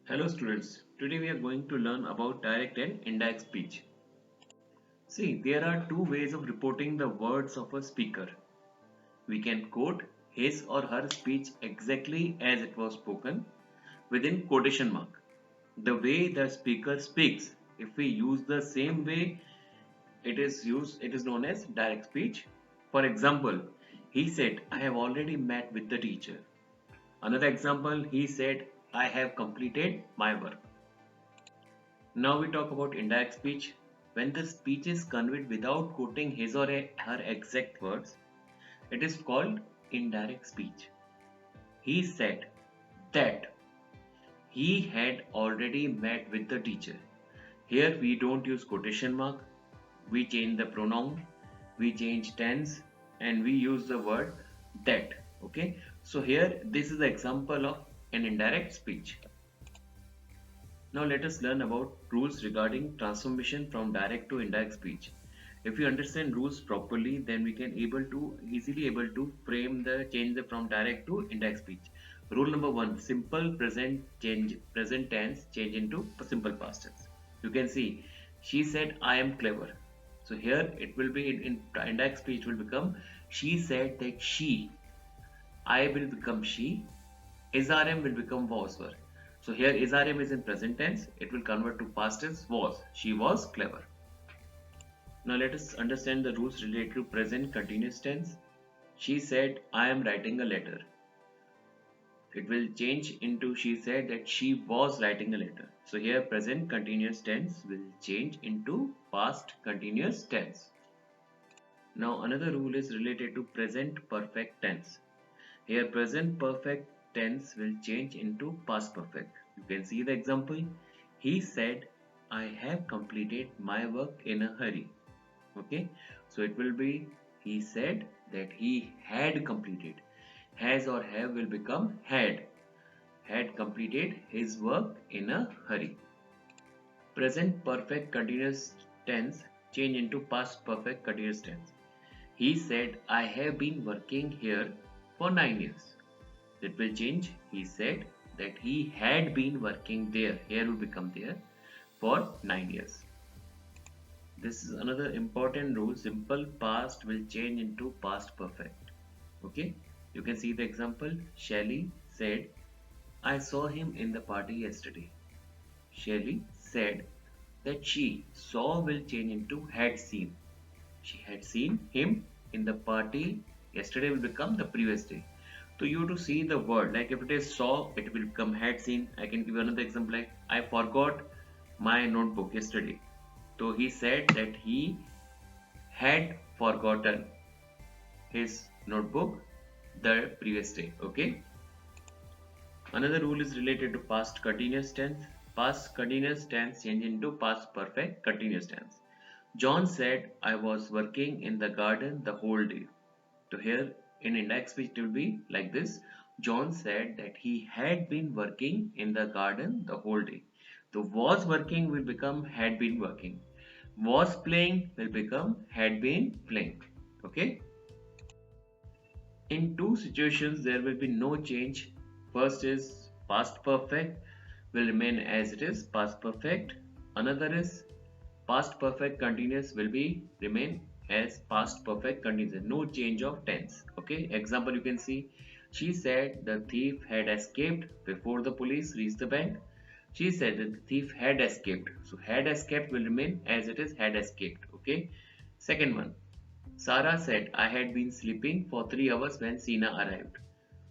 Hello students, today we are going to learn about direct and indirect speech. See, there are two ways of reporting the words of a speaker. We can quote his or her speech exactly as it was spoken within quotation mark. The way the speaker speaks, if we use the same way it is known as direct speech. For example, he said, I have already met with the teacher. Another example, he said, I have completed my work. Now we talk about indirect speech. When the speech is conveyed without quoting his or her exact words, it is called indirect speech. He said that he had already met with the teacher. Here we don't use quotation mark, we change the pronoun, we change tense, and we use the word that. Okay, so here this is the example of an indirect speech. Now let us learn about rules regarding transformation from direct to indirect speech. If you understand rules properly, then we can easily able to frame the change from direct to indirect speech. Rule number one: simple present tense change into simple past tense. You can see she said I am clever. So here it will be in indirect speech will become she said that she. I will become she. SRM will become was were. So here SRM is in present tense. It will convert to past tense was. She was clever. Now let us understand the rules related to present continuous tense. She said, I am writing a letter. It will change into she said that she was writing a letter. So here present continuous tense will change into past continuous tense. Now another rule is related to present perfect tense. Here present perfect tense will change into past perfect. You can see the example. He said, I have completed my work in a hurry. Okay, so it will be he said that he had completed. Has or have will become had completed his work in a hurry. Present perfect continuous tense change into past perfect continuous tense. He said, I have been working here for 9 years. That will change. He said that he had been working there. Here will become there for 9 years. This is another important rule. Simple past will change into past perfect. Okay. You can see the example. Shelly said, I saw him in the party yesterday. Shelly said that she saw will change into had seen. She had seen him in the party yesterday will become the previous day. So you to see the word like if it is saw it will become had seen. I can give you another example like I forgot my notebook yesterday. So he said that he had forgotten his notebook the previous day. Okay. Another rule is related to past continuous tense. Past continuous tense change into past perfect continuous tense. John said, I was working in the garden the whole day. So here in index speech it will be like this. John said that he had been working in the garden the whole day. The was working will become had been working. Was playing will become had been playing. Okay. In two situations there will be no change. First is past perfect will remain as it is past perfect. Another is past perfect continuous will be remain as past perfect continuous. No change of tense. Okay. Example you can see. She said the thief had escaped before the police reached the bank. She said that the thief had escaped. So had escaped will remain as it is had escaped. Okay. Second one. Sarah said I had been sleeping for 3 hours when Sina arrived.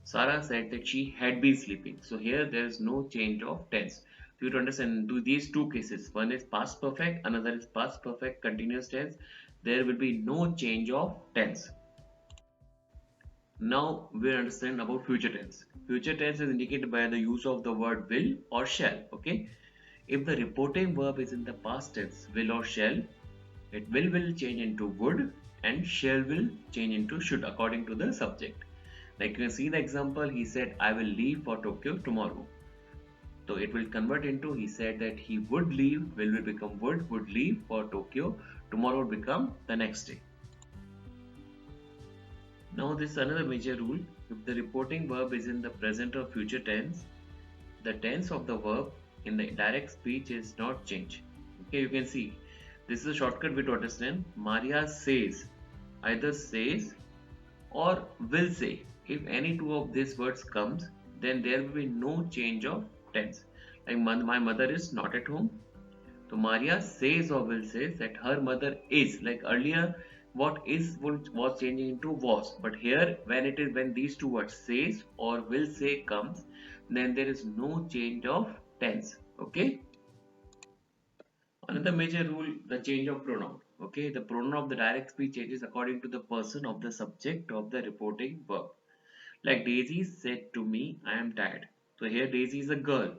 Sarah said that she had been sleeping. So here there is no change of tense. So you to understand do these two cases. One is past perfect, another is past perfect continuous tense. There will be no change of tense. Now we understand about future tense. Future tense is indicated by the use of the word will or shall. Okay. If the reporting verb is in the past tense, will or shall, it will change into would and shall will change into should according to the subject. Like you can see the example, he said, I will leave for Tokyo tomorrow. So it will convert into he said that he would leave, will become would leave for Tokyo, tomorrow will become the next day. Now this is another major rule. If the reporting verb is in the present or future tense, the tense of the verb in the direct speech is not changed. Okay, you can see this is a shortcut way to understand. Maria says, either says or will say. If any two of these words comes, then there will be no change of tense. Like my mother is not at home. So Maria says or will says that her mother is. Like earlier, what is was changing into was. But here, when these two words says or will say comes, then there is no change of tense. Okay. Another major rule, the change of pronoun. Okay, the pronoun of the direct speech changes according to the person of the subject of the reporting verb. Like Daisy said to me, I am tired. So here Daisy is a girl.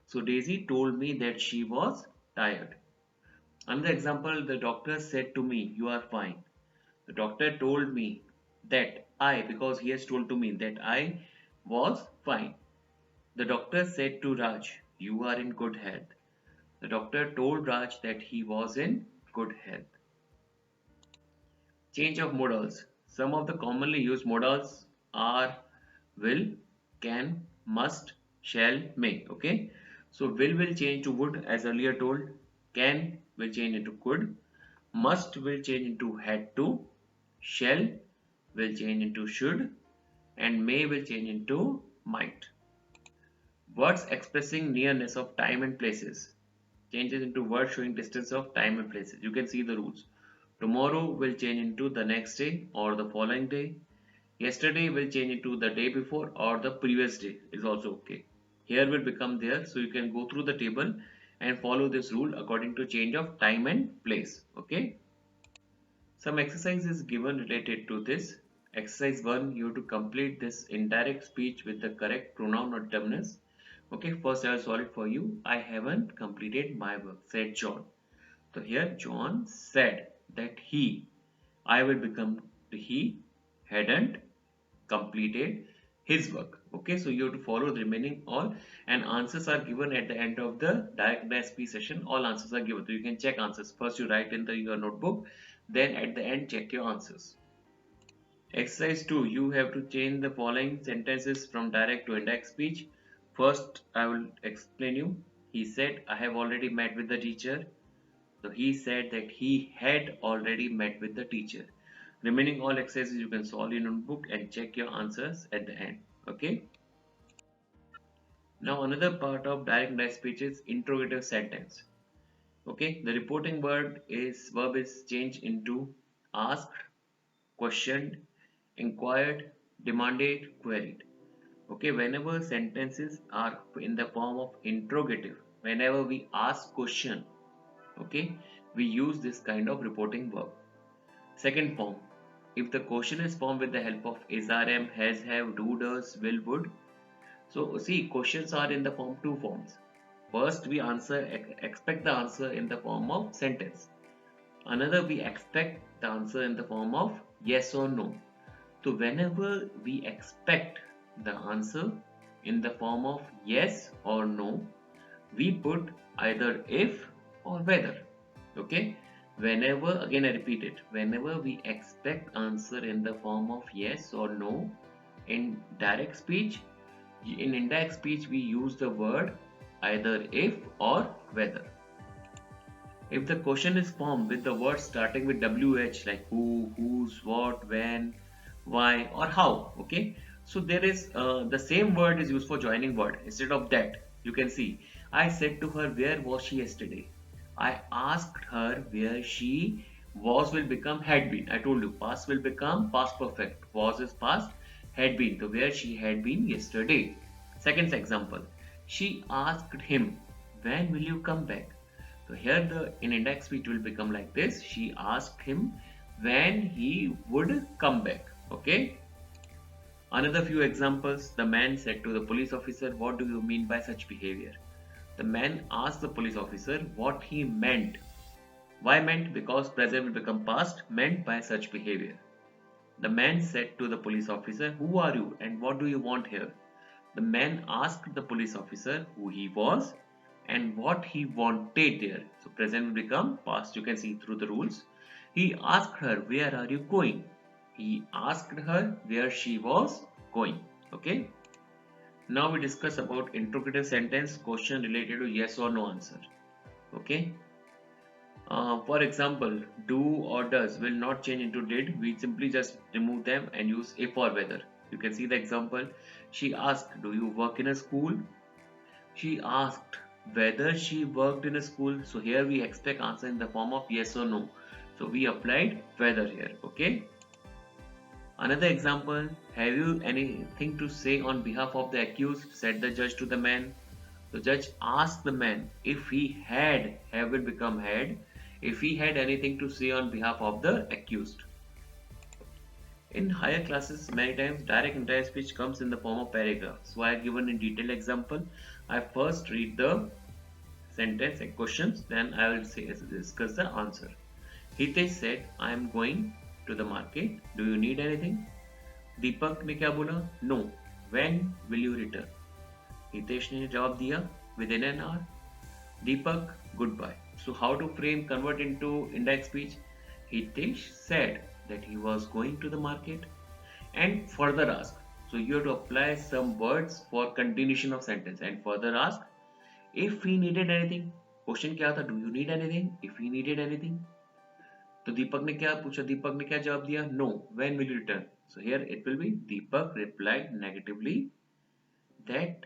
So Daisy told me that she was tired. Another example, the doctor said to me, you are fine. The doctor told me that because he has told to me that I was fine. The doctor said to Raj, you are in good health. The doctor told Raj that he was in good health. Change of modals. Some of the commonly used modals are will, can, must, shall, may. Okay. So will change to would as earlier told. Can will change into could. Must will change into had to. Shall will change into should. And may will change into might. Words expressing nearness of time and places changes into words showing distance of time and places. You can see the rules. Tomorrow will change into the next day or the following day. Yesterday will change into the day before or the previous day is also okay. Here will become there, so you can go through the table and follow this rule according to change of time and place. Okay. Some exercise is given related to this. Exercise 1, you have to complete this indirect speech with the correct pronoun or terminus. Okay, first I will solve it for you. I haven't completed my work, said John. So here John said that I will become he hadn't completed his work. Okay, so you have to follow the remaining all, and answers are given at the end of the direct SP session. All answers are given. So you can check answers. First you write in your notebook, then at the end check your answers. Exercise 2. You have to change the following sentences from direct to indirect speech. First, I will explain you. He said, I have already met with the teacher. So he said that he had already met with the teacher. Remaining all exercises you can solve in notebook and check your answers at the end. Okay. Now another part of direct indirect speech is interrogative sentence. Okay. The reporting verb is changed into asked, questioned, inquired, demanded, queried. Okay, whenever sentences are in the form of interrogative, whenever we ask question, okay, we use this kind of reporting verb. Second form, if the question is formed with the help of is, are, am, has, have, do, does, will, would. So see, questions are in the form two forms. First, we expect the answer in the form of sentence. Another, we expect the answer in the form of yes or no. So whenever we expect the answer in the form of yes or no, we put either if or whether. Okay. Whenever, again I repeat it, whenever we expect answer in the form of yes or no in direct speech, in indirect speech we use the word either if or whether. If the question is formed with the words starting with WH like who, whose, what, when, why or how, okay, so there is the same word is used for joining word. Instead of that, you can see I said to her where was she yesterday. I asked her where she was will become had been. I told you past will become past perfect, was is past, had been, so where she had been yesterday. Second example, she asked him when will you come back. So here the in index speech will become like this. She asked him when he would come back. Okay. Another few examples. The man said to the police officer, what do you mean by such behavior? The man asked the police officer what he meant. Why meant? Because present will become past, meant by such behavior. The man said to the police officer, who are you and what do you want here? The man asked the police officer who he was and what he wanted there. So present will become past, you can see through the rules. He asked her, where are you going? He asked her where she was going. Okay. Now we discuss about interrogative sentence question related to yes or no answer. Okay. For example, do or does will not change into did. We simply just remove them and use if or whether. You can see the example. She asked, do you work in a school? She asked whether she worked in a school. So here we expect answer in the form of yes or no. So we applied whether here. Okay. Another example, have you anything to say on behalf of the accused? Said the judge to the man. The judge asked the man if he had, have will become had, if he had anything to say on behalf of the accused. In higher classes, many times direct indirect speech comes in the form of paragraph. So I have given in detailed example. I first read the sentence and questions, then I will discuss the answer. Hitesh said, I am going to the market. Do you need anything? दीपक ने क्या बोला? No. When will you return? Hitesh ने जवाब दिया within an hour. Deepak, goodbye. So how to frame convert into indirect speech? Hitesh said that he was going to the market and further ask. So you have to apply some words for continuation of sentence and further ask if he needed anything. Question क्या था? Do you need anything? If he needed anything. तो दीपक ने क्या पूछा? दीपक ने क्या जवाब दिया? No. When will you return? So here it will be Deepak replied negatively that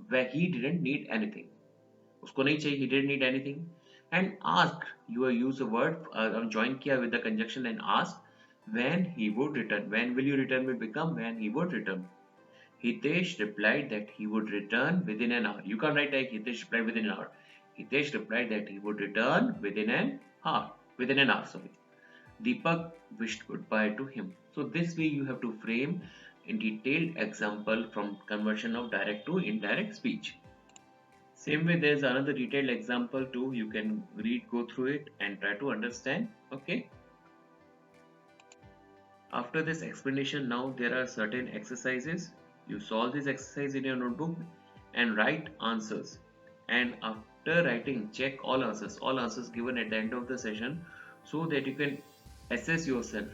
where he didn't need anything. उसको नहीं चाहिए, he didn't need anything. And ask, you have used a word join किया with the conjunction and ask when he would return. When will you return will become when he would return. Hitesh replied that he would return within an hour. You can't write like Hitesh replied within an hour. Hitesh replied that he would return within an hour. Within an hour, sorry. Deepak wished goodbye to him. So this way you have to frame in detailed example from conversion of direct to indirect speech. Same way there's another detailed example too. You can read, go through it and try to understand. Okay. After this explanation, now there are certain exercises. You solve this exercise in your notebook and write answers. And after writing, check all answers given at the end of the session so that you can assess yourself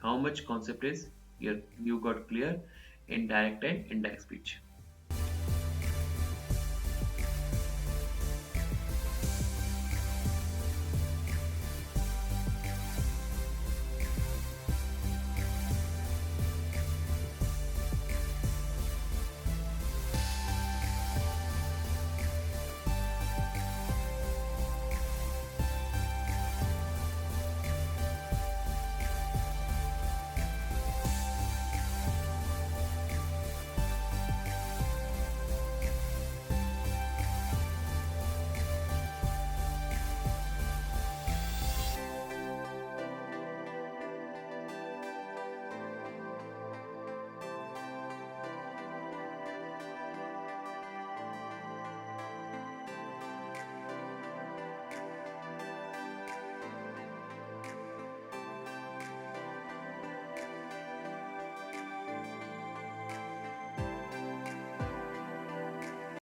how much concept is you got clear in direct and indirect speech.